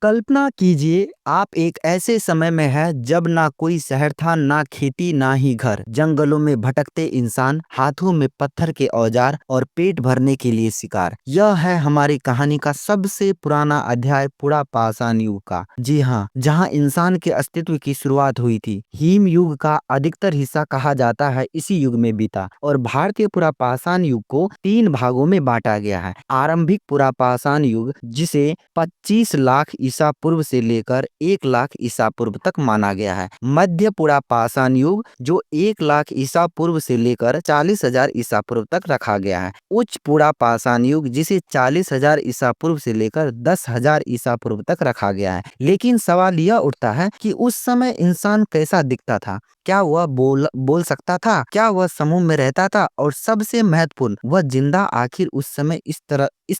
कल्पना कीजिए आप एक ऐसे समय में है जब ना कोई शहर था, ना खेती, ना ही घर। जंगलों में भटकते इंसान, हाथों में पत्थर के औजार और पेट भरने के लिए शिकार। यह है हमारी कहानी का सबसे पुराना अध्याय, पुरा पाषाण युग का। जी हाँ, जहाँ इंसान के अस्तित्व की शुरुआत हुई थी। हिम युग का अधिकतर हिस्सा कहा जाता है इसी युग में बीता और भारतीय पुरा पाषाण युग को 3 भागों में बांटा गया है। आरंभिक पुरा पाषाण युग, जिसे 25 लाख ईसा पूर्व से लेकर 1 लाख ईसा पूर्व तक माना गया है। मध्य पुरा पाषाण युग, जो 1 लाख ईसा पूर्व से लेकर 40,000 ईसा पूर्व तक रखा गया है। उच्च पुरा पाषाण युग, जिसे 40,000 ईसा पूर्व से लेकर 10,000 ईसा पूर्व तक रखा गया है। लेकिन सवाल यह उठता है कि उस समय इंसान कैसा दिखता था? क्या वह बोल सकता था? क्या वह समूह में रहता था? और सबसे महत्वपूर्ण, वह जिंदा आखिर उस समय इस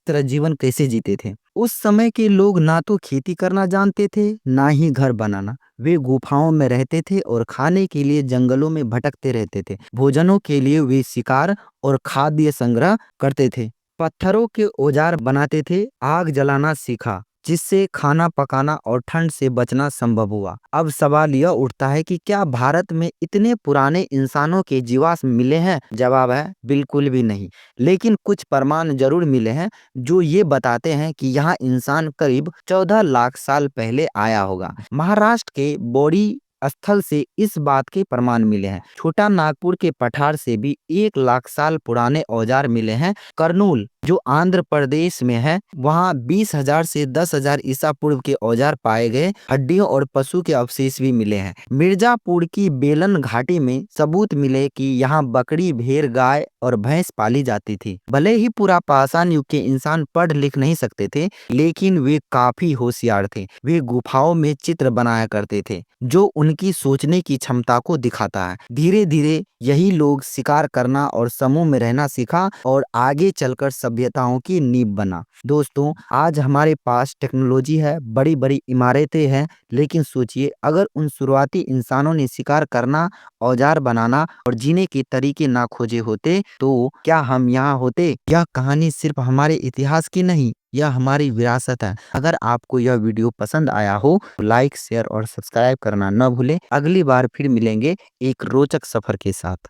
तरह जीवन कैसे जीते थे? उस समय के लोग ना तो खेती करना जानते थे, ना ही घर बनाना। वे गुफाओं में रहते थे और खाने के लिए जंगलों में भटकते रहते थे। भोजनों के लिए वे शिकार और खाद्य संग्रह करते थे। पत्थरों के औजार बनाते थे, आग जलाना सीखा, जिससे खाना पकाना और ठंड से बचना संभव हुआ। अब सवाल यह उठता है कि क्या भारत में इतने पुराने इंसानों के जीवाश्म मिले हैं? जवाब है बिल्कुल भी नहीं। लेकिन कुछ प्रमाण जरूर मिले हैं जो ये बताते हैं कि यहाँ इंसान करीब 14 लाख साल पहले आया होगा। महाराष्ट्र के बौड़ी स्थल से इस बात के प्रमाण मिले हैं। छोटा नागपुर के पठार से भी 1 लाख साल पुराने औजार मिले हैं। कर्नूल, जो आंध्र प्रदेश में है, वहाँ 20,000 से 10,000 ईसा पूर्व के औजार पाए गए। हड्डियों और पशु के अवशेष भी मिले हैं। मिर्जापुर की बेलन घाटी में सबूत मिले कि यहाँ बकरी, भेड़, गाय और भैंस पाली जाती थी। भले ही पूरा पाषाण युग के इंसान पढ़ लिख नहीं सकते थे, लेकिन वे काफी होशियार थे। वे गुफाओं में चित्र बनाया करते थे, जो उनकी सोचने की क्षमता को दिखाता है। धीरे धीरे यही लोग शिकार करना और समूह में रहना सीखा और आगे चलकर सभ्यताओं की नींव बना। दोस्तों, आज हमारे पास टेक्नोलॉजी है, बड़ी बड़ी इमारतें हैं, लेकिन सोचिए अगर उन शुरुआती इंसानों ने शिकार करना, औजार बनाना और जीने के तरीके ना खोजे होते तो क्या हम यहाँ होते? यह कहानी सिर्फ हमारे इतिहास की नहीं, यह हमारी विरासत है। अगर आपको यह वीडियो पसंद आया हो तो लाइक, शेयर और सब्सक्राइब करना न भूलें। अगली बार फिर मिलेंगे एक रोचक सफर के साथ।